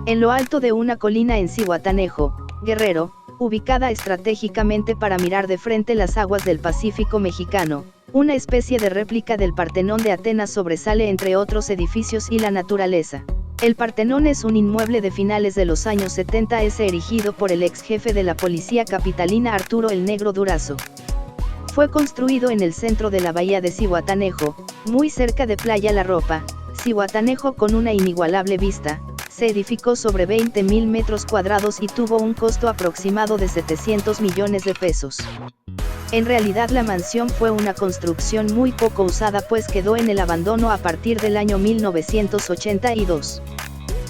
En lo alto de una colina en Zihuatanejo, Guerrero, ubicada estratégicamente para mirar de frente las aguas del Pacífico mexicano, una especie de réplica del Partenón de Atenas sobresale entre otros edificios y la naturaleza. El Partenón es un inmueble de finales de los años 70, erigido por el ex jefe de la policía capitalina Arturo el Negro Durazo. Fue construido en el centro de la bahía de Zihuatanejo, muy cerca de Playa La Ropa, Zihuatanejo, con una inigualable vista. Se edificó sobre 20.000 metros cuadrados y tuvo un costo aproximado de 700 millones de pesos. En realidad la mansión fue una construcción muy poco usada, pues quedó en el abandono a partir del año 1982.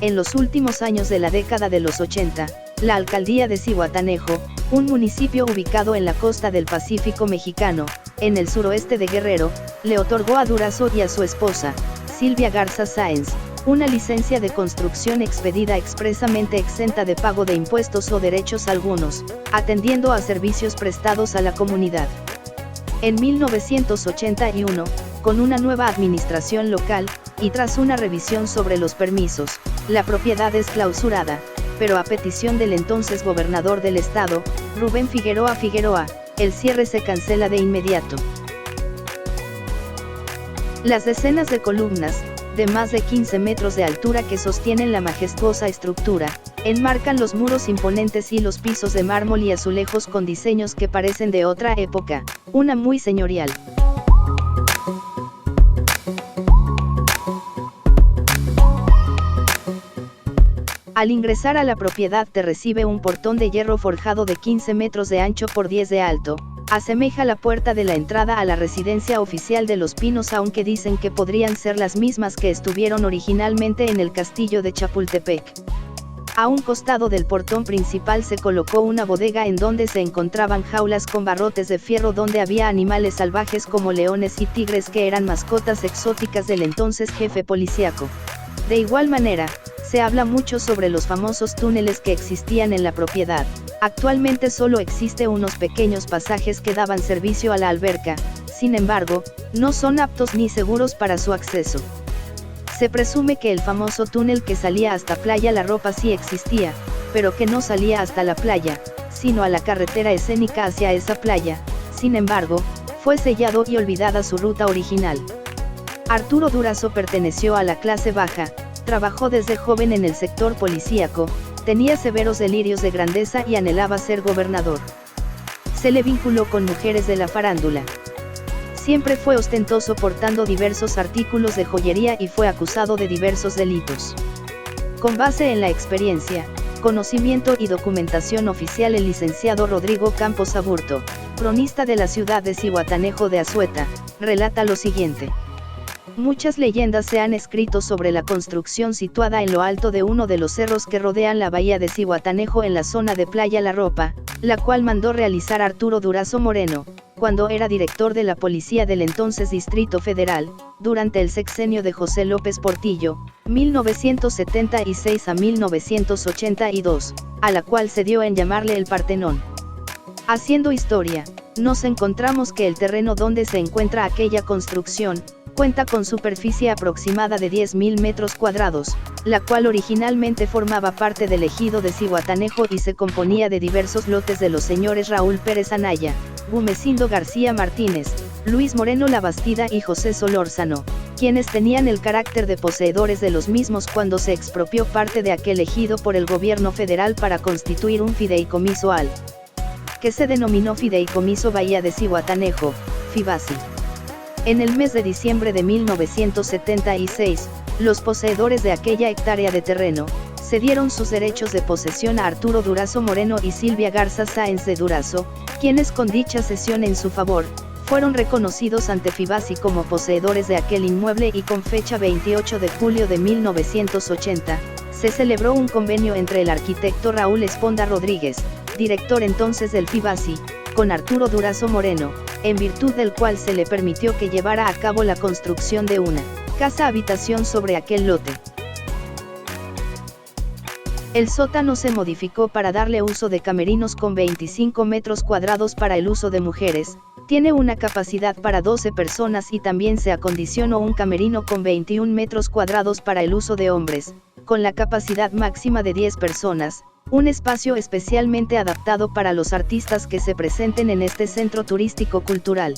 En los últimos años de la década de los 80, la alcaldía de Zihuatanejo, un municipio ubicado en la costa del Pacífico mexicano, en el suroeste de Guerrero, le otorgó a Durazo y a su esposa, Silvia Garza Sáenz, una licencia de construcción expedida expresamente exenta de pago de impuestos o derechos algunos, atendiendo a servicios prestados a la comunidad. En 1981, con una nueva administración local, y tras una revisión sobre los permisos, la propiedad es clausurada, pero a petición del entonces gobernador del estado, Rubén Figueroa Figueroa, el cierre se cancela de inmediato. Las decenas de columnas, de más de 15 metros de altura que sostienen la majestuosa estructura, enmarcan los muros imponentes y los pisos de mármol y azulejos con diseños que parecen de otra época, una muy señorial. Al ingresar a la propiedad te recibe un portón de hierro forjado de 15 metros de ancho por 10 de alto. Asemeja la puerta de la entrada a la residencia oficial de Los Pinos, aunque dicen que podrían ser las mismas que estuvieron originalmente en el castillo de Chapultepec. A un costado del portón principal se colocó una bodega en donde se encontraban jaulas con barrotes de fierro donde había animales salvajes como leones y tigres que eran mascotas exóticas del entonces jefe policíaco. De igual manera, se habla mucho sobre los famosos túneles que existían en la propiedad. Actualmente solo existe unos pequeños pasajes que daban servicio a la alberca, sin embargo, no son aptos ni seguros para su acceso. Se presume que el famoso túnel que salía hasta Playa La Ropa sí existía, pero que no salía hasta la playa, sino a la carretera escénica hacia esa playa. Sin embargo, fue sellado y olvidada su ruta original. Arturo Durazo perteneció a la clase baja, trabajó desde joven en el sector policíaco, tenía severos delirios de grandeza y anhelaba ser gobernador. Se le vinculó con mujeres de la farándula. Siempre fue ostentoso portando diversos artículos de joyería y fue acusado de diversos delitos. Con base en la experiencia, conocimiento y documentación oficial, el licenciado Rodrigo Campos Aburto, cronista de la ciudad de Zihuatanejo de Azueta, relata lo siguiente. Muchas leyendas se han escrito sobre la construcción situada en lo alto de uno de los cerros que rodean la bahía de Zihuatanejo en la zona de Playa La Ropa, la cual mandó realizar Arturo Durazo Moreno, cuando era director de la policía del entonces Distrito Federal, durante el sexenio de José López Portillo, 1976 a 1982, a la cual se dio en llamarle el Partenón. Haciendo historia, nos encontramos que el terreno donde se encuentra aquella construcción, cuenta con superficie aproximada de 10.000 metros cuadrados, la cual originalmente formaba parte del ejido de Zihuatanejo y se componía de diversos lotes de los señores Raúl Pérez Anaya, Gumecindo García Martínez, Luis Moreno Labastida y José Solórzano, quienes tenían el carácter de poseedores de los mismos cuando se expropió parte de aquel ejido por el gobierno federal para constituir un fideicomiso que se denominó Fideicomiso Bahía de Zihuatanejo, FIBASI. En el mes de diciembre de 1976, los poseedores de aquella hectárea de terreno, cedieron sus derechos de posesión a Arturo Durazo Moreno y Silvia Garza Sáenz de Durazo, quienes con dicha cesión en su favor, fueron reconocidos ante FIBASI como poseedores de aquel inmueble y con fecha 28 de julio de 1980, se celebró un convenio entre el arquitecto Raúl Esponda Rodríguez, director entonces del FIBASI, con Arturo Durazo Moreno, en virtud del cual se le permitió que llevara a cabo la construcción de una casa-habitación sobre aquel lote. El sótano se modificó para darle uso de camerinos con 25 metros cuadrados para el uso de mujeres, tiene una capacidad para 12 personas y también se acondicionó un camerino con 21 metros cuadrados para el uso de hombres, con la capacidad máxima de 10 personas, un espacio especialmente adaptado para los artistas que se presenten en este centro turístico cultural.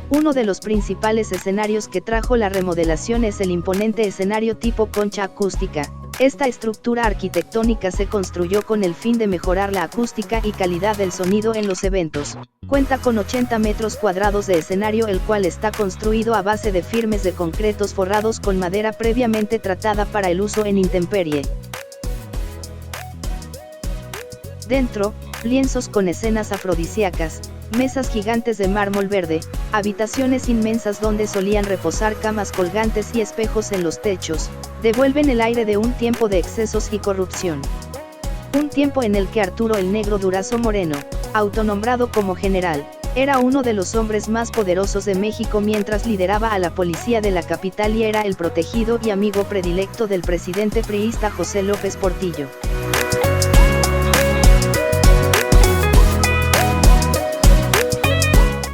Uno de los principales escenarios que trajo la remodelación es el imponente escenario tipo concha acústica. Esta estructura arquitectónica se construyó con el fin de mejorar la acústica y calidad del sonido en los eventos. Cuenta con 80 metros cuadrados de escenario, el cual está construido a base de firmes de concretos forrados con madera previamente tratada para el uso en intemperie. Dentro, lienzos con escenas afrodisíacas, mesas gigantes de mármol verde, habitaciones inmensas donde solían reposar camas colgantes y espejos en los techos, devuelven el aire de un tiempo de excesos y corrupción. Un tiempo en el que Arturo el Negro Durazo Moreno, autonombrado como general, era uno de los hombres más poderosos de México mientras lideraba a la policía de la capital y era el protegido y amigo predilecto del presidente priista José López Portillo.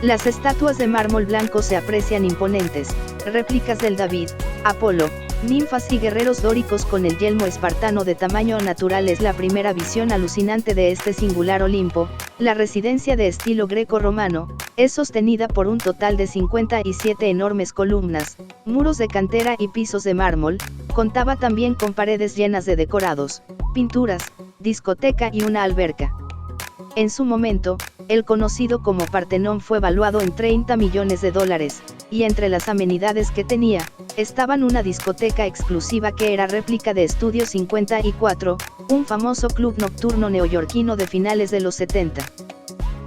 Las estatuas de mármol blanco se aprecian imponentes, réplicas del David, Apolo, ninfas y guerreros dóricos con el yelmo espartano de tamaño natural. Es la primera visión alucinante de este singular Olimpo. La residencia de estilo greco-romano es sostenida por un total de 57 enormes columnas, muros de cantera y pisos de mármol. Contaba también con paredes llenas de decorados, pinturas, discoteca y una alberca. En su momento, el conocido como Partenón fue valuado en $30 millones, y entre las amenidades que tenía, estaban una discoteca exclusiva que era réplica de Estudio 54, un famoso club nocturno neoyorquino de finales de los 70.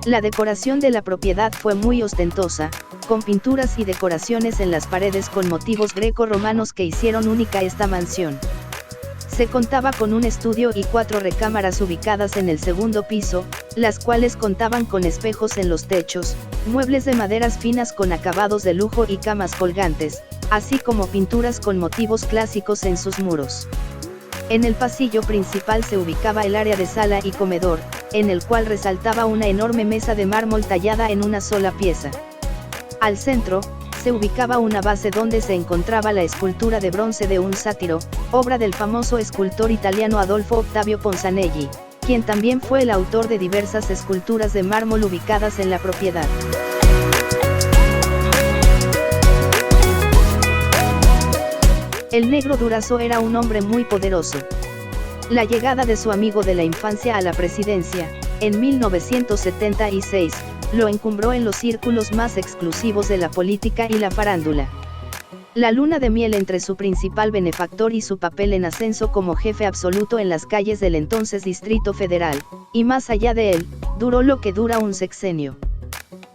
La decoración de la propiedad fue muy ostentosa, con pinturas y decoraciones en las paredes con motivos greco-romanos que hicieron única esta mansión. Se contaba con un estudio y 4 recámaras ubicadas en el segundo piso, las cuales contaban con espejos en los techos, muebles de maderas finas con acabados de lujo y camas colgantes, así como pinturas con motivos clásicos en sus muros. En el pasillo principal se ubicaba el área de sala y comedor, en el cual resaltaba una enorme mesa de mármol tallada en una sola pieza. Al centro, se ubicaba una base donde se encontraba la escultura de bronce de un sátiro, obra del famoso escultor italiano Adolfo Ottavio Ponzanelli, quien también fue el autor de diversas esculturas de mármol ubicadas en la propiedad. El Negro Durazo era un hombre muy poderoso. La llegada de su amigo de la infancia a la presidencia, en 1976, lo encumbró en los círculos más exclusivos de la política y la farándula. La luna de miel entre su principal benefactor y su papel en ascenso como jefe absoluto en las calles del entonces Distrito Federal, y más allá de él, duró lo que dura un sexenio.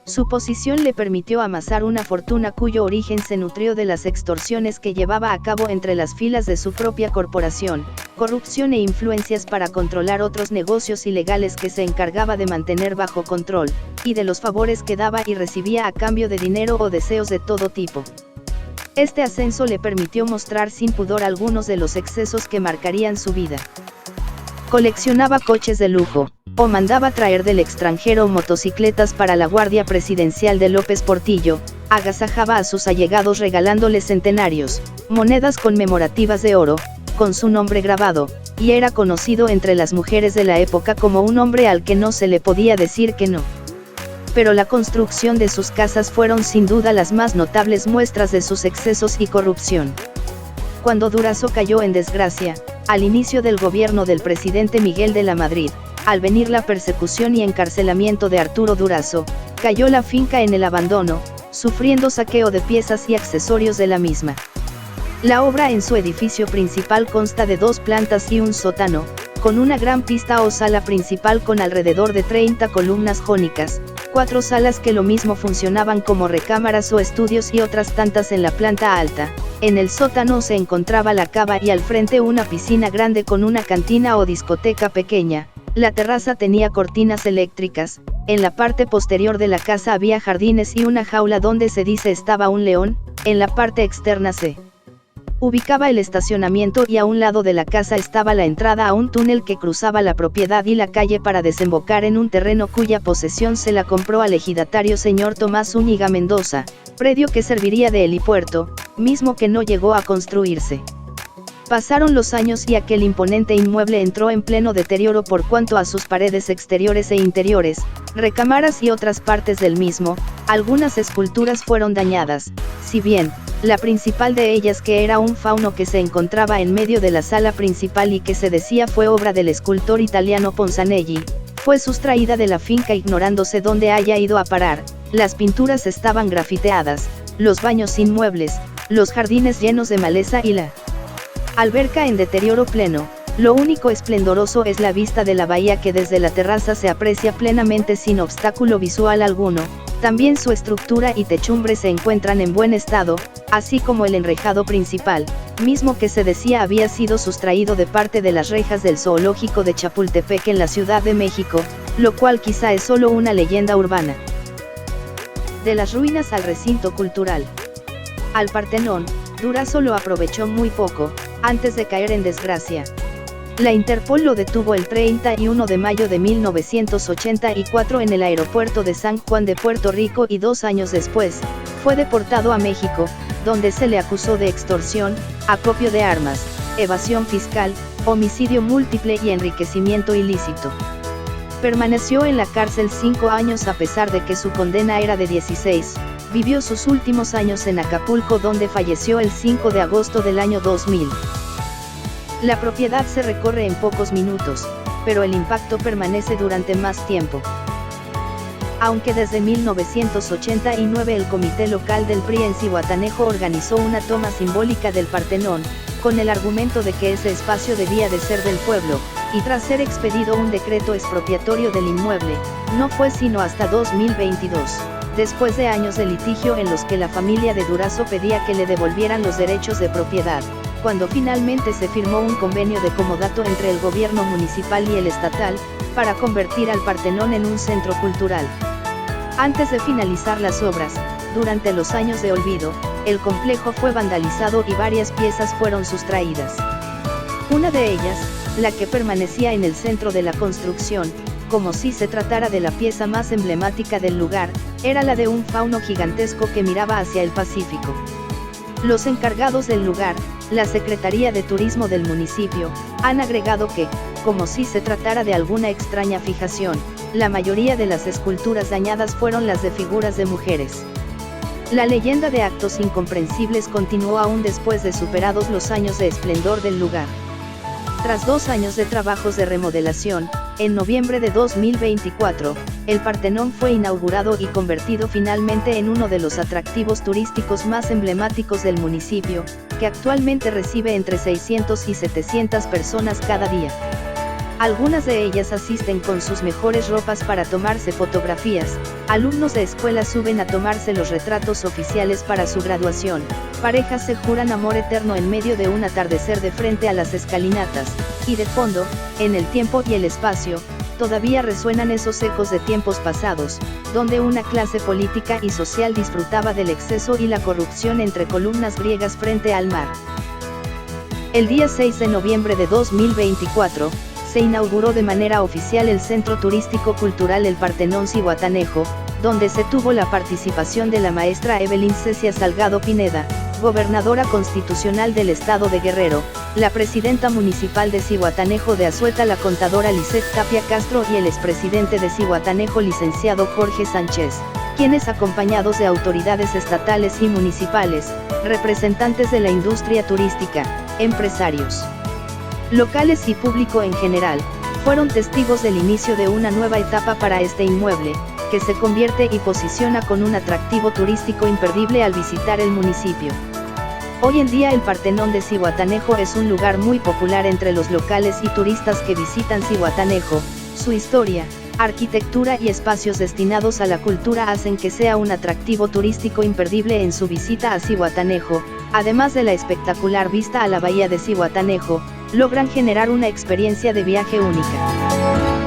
Su posición le permitió amasar una fortuna cuyo origen se nutrió de las extorsiones que llevaba a cabo entre las filas de su propia corporación, corrupción e influencias para controlar otros negocios ilegales que se encargaba de mantener bajo control, y de los favores que daba y recibía a cambio de dinero o deseos de todo tipo. Este ascenso le permitió mostrar sin pudor algunos de los excesos que marcarían su vida. Coleccionaba coches de lujo, o mandaba traer del extranjero motocicletas para la Guardia Presidencial de López Portillo, agasajaba a sus allegados regalándoles centenarios, monedas conmemorativas de oro, con su nombre grabado, y era conocido entre las mujeres de la época como un hombre al que no se le podía decir que no. Pero la construcción de sus casas fueron sin duda las más notables muestras de sus excesos y corrupción. Cuando Durazo cayó en desgracia, al inicio del gobierno del presidente Miguel de la Madrid, al venir la persecución y encarcelamiento de Arturo Durazo, cayó la finca en el abandono, sufriendo saqueo de piezas y accesorios de la misma. La obra en su edificio principal consta de 2 plantas y un sótano, con una gran pista o sala principal con alrededor de 30 columnas jónicas, 4 salas que lo mismo funcionaban como recámaras o estudios y otras tantas en la planta alta. En el sótano se encontraba la cava y al frente una piscina grande con una cantina o discoteca pequeña. La terraza tenía cortinas eléctricas. En la parte posterior de la casa había jardines y una jaula donde se dice estaba un león. En la parte externa se ubicaba el estacionamiento y a un lado de la casa estaba la entrada a un túnel que cruzaba la propiedad y la calle para desembocar en un terreno cuya posesión se la compró al ejidatario señor Tomás Zúñiga Mendoza, predio que serviría de helipuerto, mismo que no llegó a construirse. Pasaron los años y aquel imponente inmueble entró en pleno deterioro por cuanto a sus paredes exteriores e interiores, recámaras y otras partes del mismo. Algunas esculturas fueron dañadas, si bien, la principal de ellas, que era un fauno que se encontraba en medio de la sala principal y que se decía fue obra del escultor italiano Ponzanelli, fue sustraída de la finca ignorándose dónde haya ido a parar. Las pinturas estaban grafiteadas, los baños sin muebles, los jardines llenos de maleza y la alberca en deterioro pleno. Lo único esplendoroso es la vista de la bahía, que desde la terraza se aprecia plenamente sin obstáculo visual alguno. También su estructura y techumbre se encuentran en buen estado, así como el enrejado principal, mismo que se decía había sido sustraído de parte de las rejas del zoológico de Chapultepec en la Ciudad de México, lo cual quizá es solo una leyenda urbana. De las ruinas al recinto cultural. Al Partenón, Durazo lo aprovechó muy poco, antes de caer en desgracia. La Interpol lo detuvo el 31 de mayo de 1984 en el aeropuerto de San Juan de Puerto Rico y 2 años después, fue deportado a México, donde se le acusó de extorsión, acopio de armas, evasión fiscal, homicidio múltiple y enriquecimiento ilícito. Permaneció en la cárcel 5 años a pesar de que su condena era de 16. Vivió sus últimos años en Acapulco, donde falleció el 5 de agosto del año 2000. La propiedad se recorre en pocos minutos, pero el impacto permanece durante más tiempo. Aunque desde 1989 el comité local del PRI en Zihuatanejo organizó una toma simbólica del Partenón, con el argumento de que ese espacio debía de ser del pueblo, y tras ser expedido un decreto expropiatorio del inmueble, no fue sino hasta 2022. Después de años de litigio en los que la familia de Durazo pedía que le devolvieran los derechos de propiedad, cuando finalmente se firmó un convenio de comodato entre el gobierno municipal y el estatal, para convertir al Partenón en un centro cultural. Antes de finalizar las obras, durante los años de olvido, el complejo fue vandalizado y varias piezas fueron sustraídas. Una de ellas, la que permanecía en el centro de la construcción, como si se tratara de la pieza más emblemática del lugar, era la de un fauno gigantesco que miraba hacia el Pacífico. Los encargados del lugar, la Secretaría de Turismo del municipio, han agregado que, como si se tratara de alguna extraña fijación, la mayoría de las esculturas dañadas fueron las de figuras de mujeres. La leyenda de actos incomprensibles continuó aún después de superados los años de esplendor del lugar. Tras 2 años de trabajos de remodelación, en noviembre de 2024, el Partenón fue inaugurado y convertido finalmente en uno de los atractivos turísticos más emblemáticos del municipio, que actualmente recibe entre 600 y 700 personas cada día. Algunas de ellas asisten con sus mejores ropas para tomarse fotografías, alumnos de escuela suben a tomarse los retratos oficiales para su graduación, parejas se juran amor eterno en medio de un atardecer de frente a las escalinatas, y de fondo, en el tiempo y el espacio, todavía resuenan esos ecos de tiempos pasados, donde una clase política y social disfrutaba del exceso y la corrupción entre columnas griegas frente al mar. El día 6 de noviembre de 2024, se inauguró de manera oficial el Centro Turístico Cultural El Partenón Zihuatanejo, donde se tuvo la participación de la maestra Evelyn Cecia Salgado Pineda, gobernadora constitucional del estado de Guerrero, la presidenta municipal de Zihuatanejo de Azueta, la contadora Lisette Tapia Castro y el expresidente de Zihuatanejo licenciado Jorge Sánchez, quienes acompañados de autoridades estatales y municipales, representantes de la industria turística, empresarios locales y público en general, fueron testigos del inicio de una nueva etapa para este inmueble, que se convierte y posiciona con un atractivo turístico imperdible al visitar el municipio. Hoy en día el Partenón de Zihuatanejo es un lugar muy popular entre los locales y turistas que visitan Zihuatanejo. Su historia, arquitectura y espacios destinados a la cultura hacen que sea un atractivo turístico imperdible en su visita a Zihuatanejo, además de la espectacular vista a la bahía de Zihuatanejo, logran generar una experiencia de viaje única.